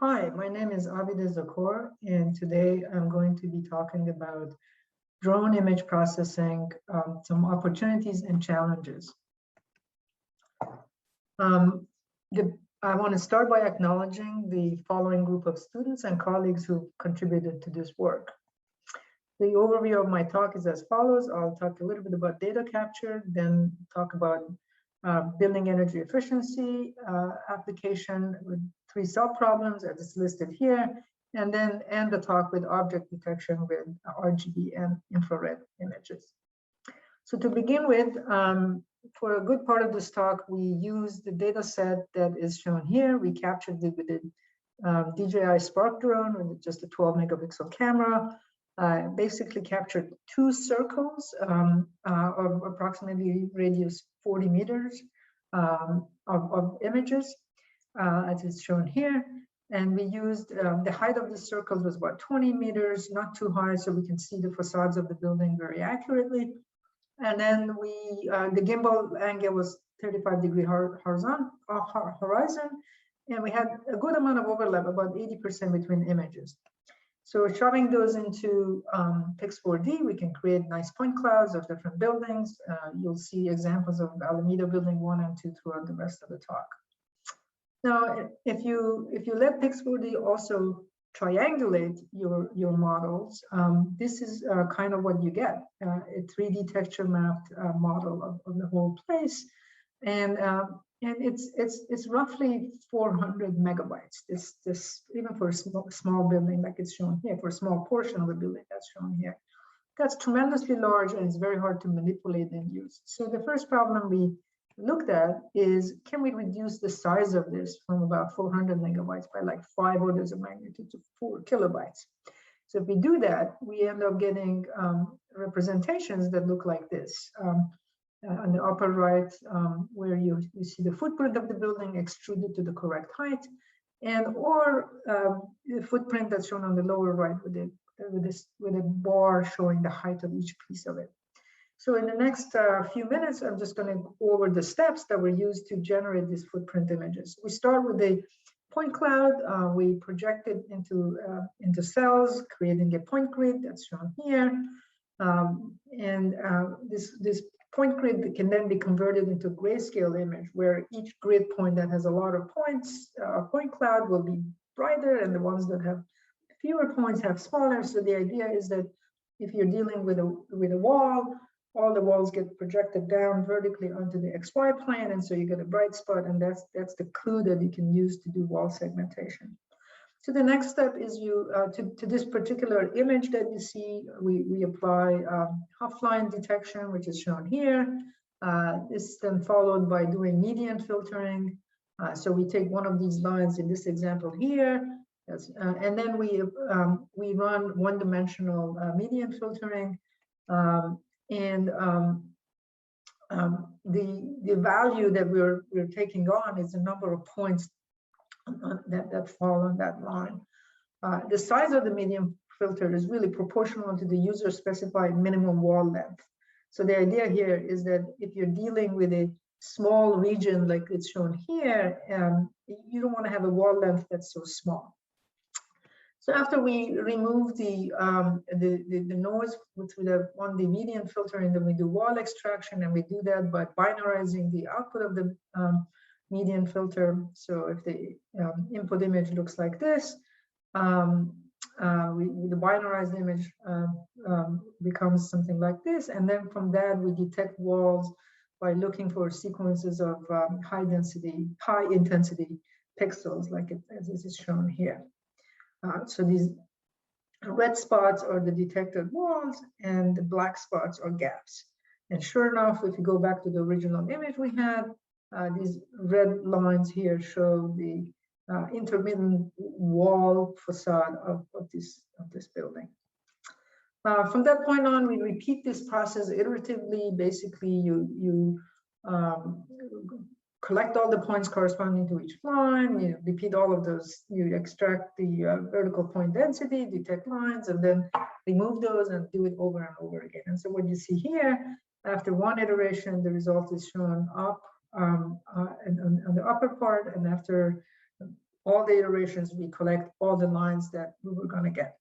Hi, my name is Avideh Zakhor, and today I'm going to be talking about drone image processing, some opportunities and challenges. I want to start by acknowledging the following group of students and colleagues who contributed to this work. The overview of my talk is as follows. I'll talk a little bit about data capture, then talk about building energy efficiency application with 3 sub-problems as it's listed here, and then end the talk with object detection with RGB and infrared images. So to begin with, for a good part of this talk, we used the data set that is shown here. We captured it with the DJI Spark drone with just a 12 megapixel camera. Basically captured 2 circles of approximately radius 40 meters of images, as is shown here. And we used the height of the circles was about 20 meters, not too high, so we can see the facades of the building very accurately. And then the gimbal angle was 35-degree horizon, and we had a good amount of overlap, about 80% between images. So shoving those into Pix4D, we can create nice point clouds of different buildings. You'll see examples of Alameda Building 1 and 2 throughout the rest of the talk. Now, if you let Pix4D also triangulate your models, this is kind of what you get, a 3D texture mapped model of the whole place. And it's roughly 400 megabytes. This even for a small building like it's shown here, for a small portion of the building that's shown here, that's tremendously large and it's very hard to manipulate and use. So the first problem we looked at is, can we reduce the size of this from about 400 megabytes by like 5 orders of magnitude to 4 kilobytes? So if we do that, we end up getting representations that look like this. On the upper right, where you see the footprint of the building extruded to the correct height, and or the footprint that's shown on the lower right with a bar showing the height of each piece of it. So in the next few minutes, I'm just going to go over the steps that were used to generate these footprint images. We start with a point cloud. We project it into cells, creating a point grid that's shown here, this point grid can then be converted into a grayscale image where each grid point that has a lot of points, a point cloud will be brighter, and the ones that have fewer points have smaller. So the idea is that if you're dealing with a wall, all the walls get projected down vertically onto the XY plane, and so you get a bright spot, and that's the clue that you can use to do wall segmentation. So the next step is to this particular image that you see, we apply offline detection, which is shown here. This is then followed by doing median filtering. So we take one of these lines in this example here, and then we run one-dimensional median filtering, the value that we're taking on is the number of points that fall on that line. The size of the median filter is really proportional to the user specified minimum wall length. So the idea here is that if you're dealing with a small region like it's shown here, you don't want to have a wall length that's so small. So after we remove the noise through the median filter, and then we do wall extraction, and we do that by binarizing the output of the median filter. So if the input image looks like this, the binarized image becomes something like this, and then from that we detect walls by looking for sequences of high intensity pixels, like as is shown here. So these red spots are the detected walls, and the black spots are gaps. And sure enough, if you go back to the original image we had, these red lines here show the intermittent wall facade of this building. From that point on, we repeat this process iteratively. Basically, you collect all the points corresponding to each line, you repeat all of those, you extract the vertical point density, detect lines, and then remove those and do it over and over again. And so what you see here, after one iteration, the result is shown up on the upper part, and after all the iterations, we collect all the lines that we were going to get.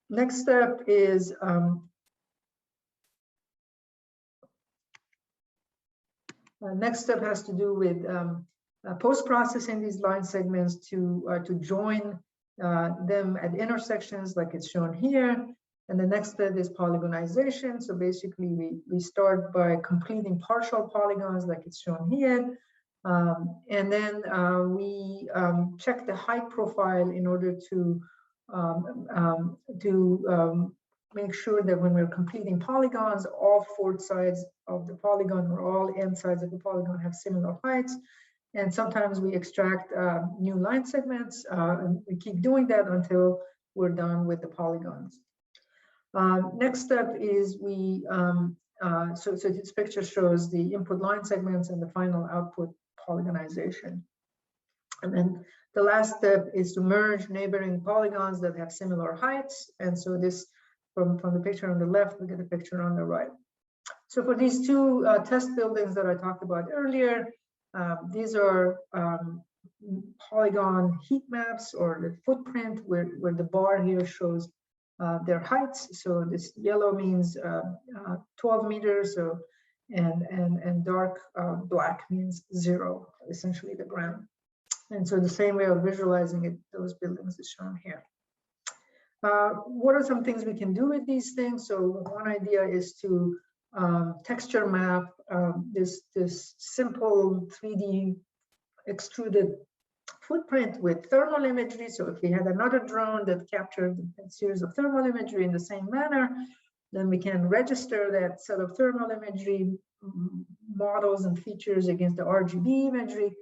Next step is has to do with post-processing these line segments to join them at intersections like it's shown here. And the next step is polygonization. So basically we start by completing partial polygons like it's shown here. And then we check the height profile in order to make sure that when we're completing polygons, all four sides of the polygon or all end sides of the polygon have similar heights. And sometimes we extract new line segments, and we keep doing that until we're done with the polygons. Next step is so this picture shows the input line segments and the final output polygonization. And then the last step is to merge neighboring polygons that have similar heights. And so this, from the picture on the left, we get a picture on the right. So for these two test buildings that I talked about earlier, these are polygon heat maps or the footprint where the bar here shows their heights. So this yellow means 12 meters, so and dark black means 0, essentially the ground. And so the same way of visualizing it, those buildings is shown here. What are some things we can do with these things? So one idea is to texture map this simple 3D extruded footprint with thermal imagery. So if we had another drone that captured a series of thermal imagery in the same manner, then we can register that set of thermal imagery models and features against the RGB imagery.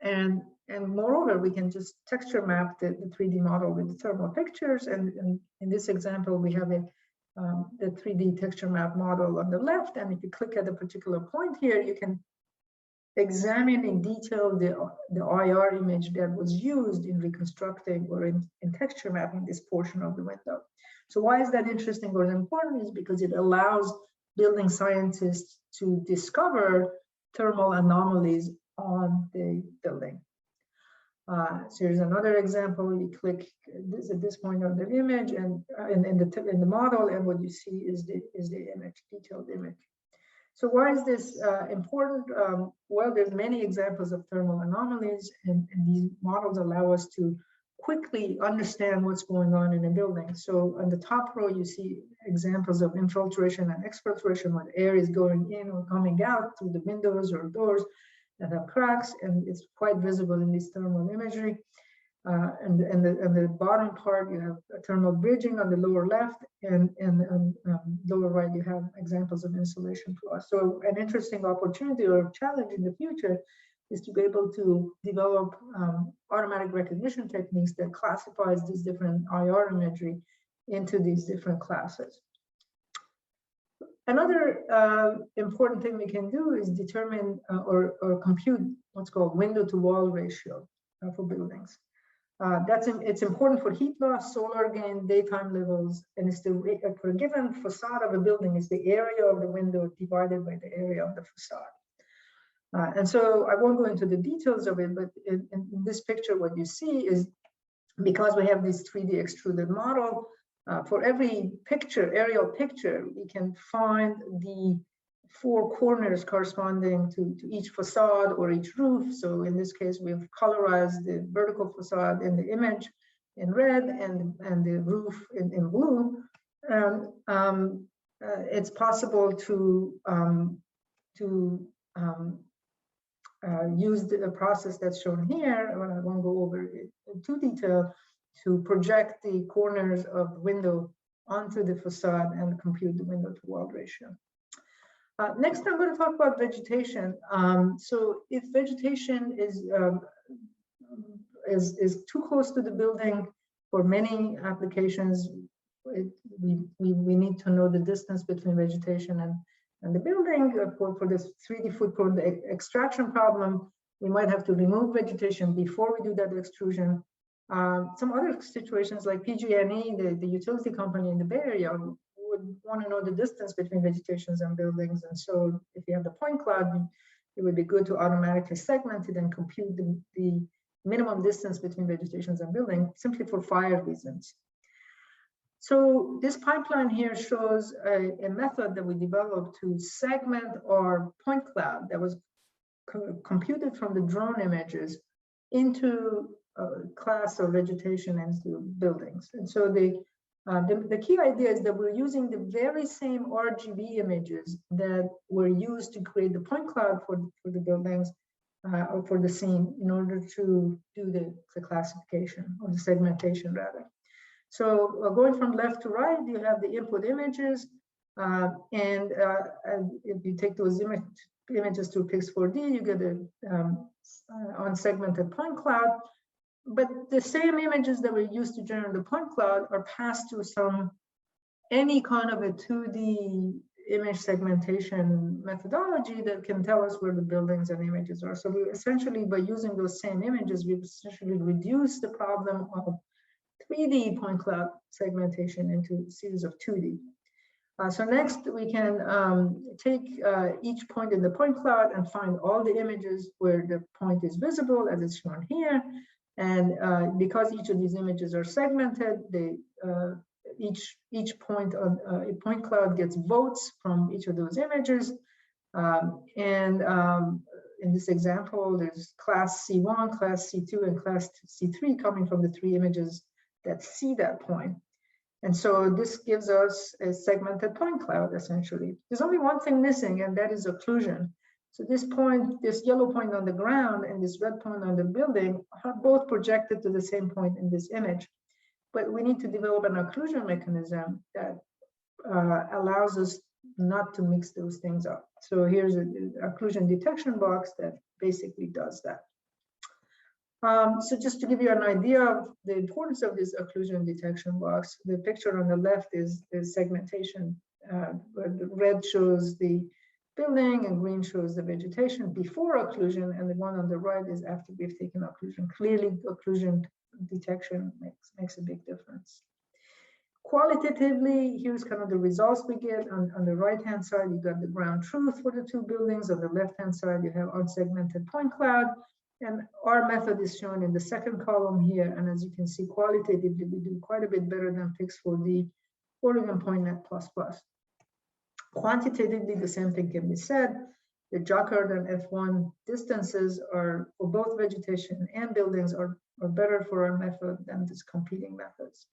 And moreover, we can just texture map the 3D model with the thermal pictures. And in this example, we have the 3D texture map model on the left. And if you click at a particular point here, you can examine in detail the IR image that was used in reconstructing or in texture mapping this portion of the window. So why is that interesting or important? Is because it allows building scientists to discover thermal anomalies on the building. So here's another example. You click this at this point on the image and in the model, and what you see is the image, detailed image. So why is this important? Well, there's many examples of thermal anomalies, and these models allow us to quickly understand what's going on in a building. So on the top row, you see examples of infiltration and exfiltration, when air is going in or coming out through the windows or doors that have cracks, and it's quite visible in this thermal imagery. And the bottom part, you have thermal bridging on the lower left, and lower right, you have examples of insulation flaws. So an interesting opportunity or challenge in the future is to be able to develop automatic recognition techniques that classifies these different IR imagery into these different classes. Another important thing we can do is determine or compute what's called window-to-wall ratio for buildings. It's important for heat loss, solar gain, daytime levels, and it's for a given facade of a building is the area of the window divided by the area of the facade. And so I won't go into the details of it, but in this picture, what you see is because we have this 3D extruded model, for every aerial picture, we can find the 4 corners corresponding to each facade or each roof. So in this case, we've colorized the vertical facade in the image in red and the roof in blue. It's possible to use the process that's shown here, but I won't go over it in too detail, to project the corners of the window onto the facade and compute the window-to-wall ratio. Next, I'm going to talk about vegetation. So if vegetation is too close to the building for many applications, we need to know the distance between vegetation and the building. For this 3D footprint extraction problem, we might have to remove vegetation before we do that extrusion. Some other situations like PG&E, the utility company in the Bay Area, would want to know the distance between vegetations and buildings. And so if you have the point cloud, it would be good to automatically segment it and compute the minimum distance between vegetations and building, simply for fire reasons. So this pipeline here shows a method that we developed to segment our point cloud that was computed from the drone images into a class of vegetation and into buildings. And so the key idea is that we're using the very same RGB images that were used to create the point cloud for the buildings or for the scene in order to do the classification or the segmentation rather. So going from left to right, you have the input images, and if you take those images to Pix4D, you get a unsegmented point cloud. But the same images that were used to generate the point cloud are passed to any kind of a 2D image segmentation methodology that can tell us where the buildings and images are. So we essentially, by using those same images, we've essentially reduced the problem of 3D point cloud segmentation into a series of 2D. So next, we can take each point in the point cloud and find all the images where the point is visible, as it's shown here. And because each of these images are segmented, each point on a point cloud gets votes from each of those images. In this example, there's class C1, class C2, and class C3 coming from the 3 images that see that point. And so this gives us a segmented point cloud, essentially. There's only one thing missing, and that is occlusion. So this point, this yellow point on the ground and this red point on the building are both projected to the same point in this image. But we need to develop an occlusion mechanism that allows us not to mix those things up. So here's an occlusion detection box that basically does that. So just to give you an idea of the importance of this occlusion detection box, the picture on the left is segmentation, where the red shows the building and green shows the vegetation before occlusion, and the one on the right is after we've taken occlusion. Clearly, occlusion detection makes a big difference. Qualitatively, here's kind of the results we get. On the right-hand side, you got the ground truth for the 2 buildings. On the left-hand side, you have unsegmented point cloud. And our method is shown in the second column here. And as you can see, qualitatively, we do quite a bit better than Pix4D or even PointNet++. Quantitatively, the same thing can be said. The Zakhor and F1 distances are for both vegetation and buildings are better for our method than these competing methods.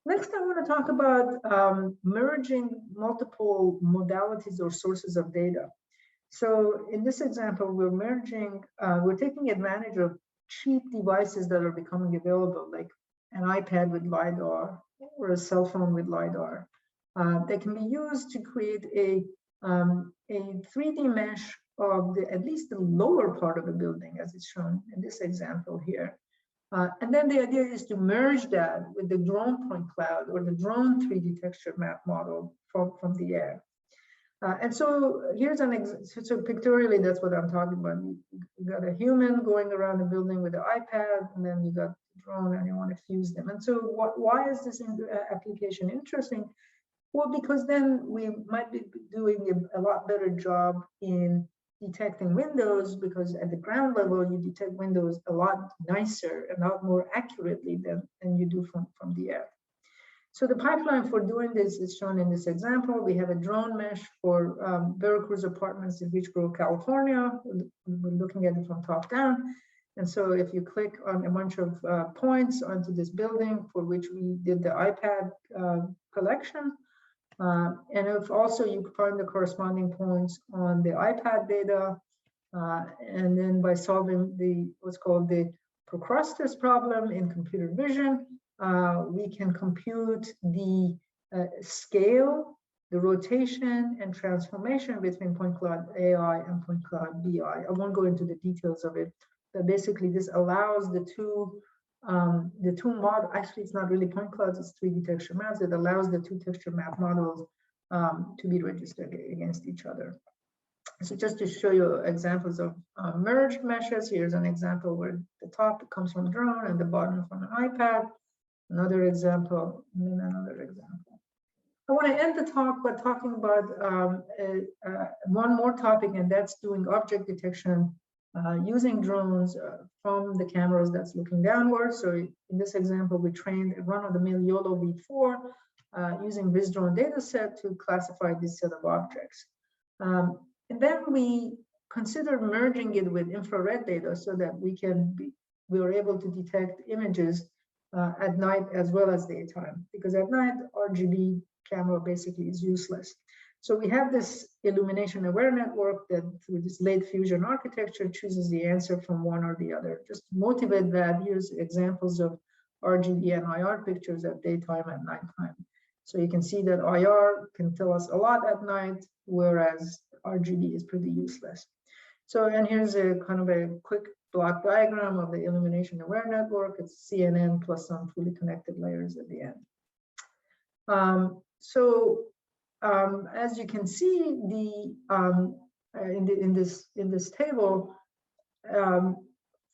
Next, I want to talk about merging multiple modalities or sources of data. So in this example, we're taking advantage of cheap devices that are becoming available, like an iPad with LiDAR or a cell phone with LiDAR. They can be used to create a 3D mesh of at least the lower part of a building, as it's shown in this example here. And then the idea is to merge that with the drone point cloud or the drone 3D texture map model from the air. And so here's an example. So pictorially, that's what I'm talking about. You got a human going around the building with an iPad, and then you got the drone, and you want to fuse them. And so why is this application interesting? Well, because then we might be doing a lot better job in detecting windows, because at the ground level, you detect windows a lot nicer and a lot more accurately than you do from the air. So the pipeline for doing this is shown in this example. We have a drone mesh for Veracruz apartments in Beach Grove, California. We're looking at it from top down. And so if you click on a bunch of points onto this building for which we did the iPad collection, and if also you find the corresponding points on the iPad data, and then by solving what's called the Procrustas problem in computer vision, we can compute the scale, the rotation, and transformation between point cloud AI and point cloud BI. I won't go into the details of it, but basically this allows the two models, actually it's not really point clouds, it's 3D texture maps. It allows the 2 texture map models to be registered against each other. So just to show you examples of merged meshes, here's an example where the top comes from drone and the bottom from an iPad. Another example, and then another example. I want to end the talk by talking about one more topic, and that's doing object detection using drones from the cameras that's looking downward. So in this example, we trained a run-of-the-mill YOLO V4 using this drone data set to classify this set of objects. And then we considered merging it with infrared data so that we were able to detect images at night as well as daytime, because at night RGB camera basically is useless. So we have this IlluminationAware Network that through this late fusion architecture chooses the answer from one or the other. Just to motivate that, here's examples of RGB and IR pictures at daytime and nighttime. So you can see that IR can tell us a lot at night, whereas RGB is pretty useless. So, and here's a kind of a quick block diagram of the IlluminationAware Network. It's CNN plus some fully connected layers at the end. As you can see, in this table,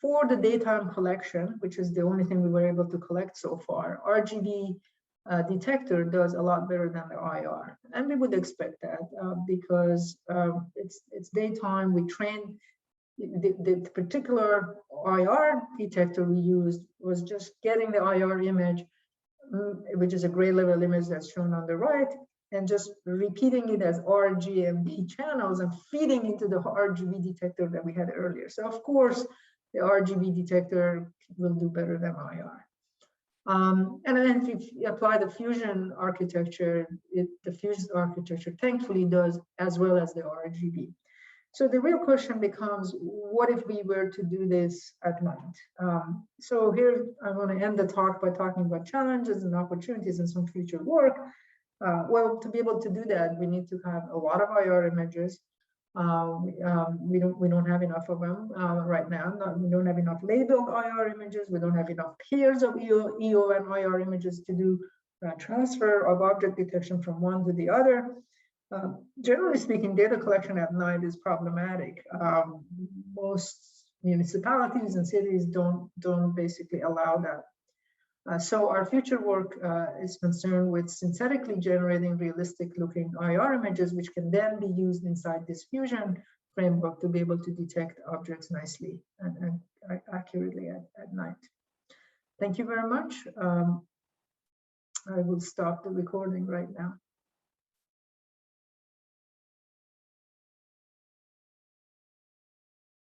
for the daytime collection, which is the only thing we were able to collect so far, RGB detector does a lot better than the IR, and we would expect that because it's daytime. We trained the particular IR detector we used was just getting the IR image, which is a gray level image that's shown on the right, and just repeating it as RGB channels and feeding into the RGB detector that we had earlier. So of course, the RGB detector will do better than IR. And then if you apply the fusion architecture, the fusion architecture thankfully does as well as the RGB. So the real question becomes, what if we were to do this at night? So here I want to end the talk by talking about challenges and opportunities and some future work. Well, to be able to do that, we need to have a lot of IR images. We don't have enough of them right now. We don't have enough labeled IR images. We don't have enough pairs of EO and IR images to do transfer of object detection from one to the other. Generally speaking, data collection at night is problematic. Most municipalities and cities don't basically allow that. So our future work is concerned with synthetically generating realistic looking IR images, which can then be used inside this fusion framework to be able to detect objects nicely and accurately at night. Thank you very much. I will stop the recording right now.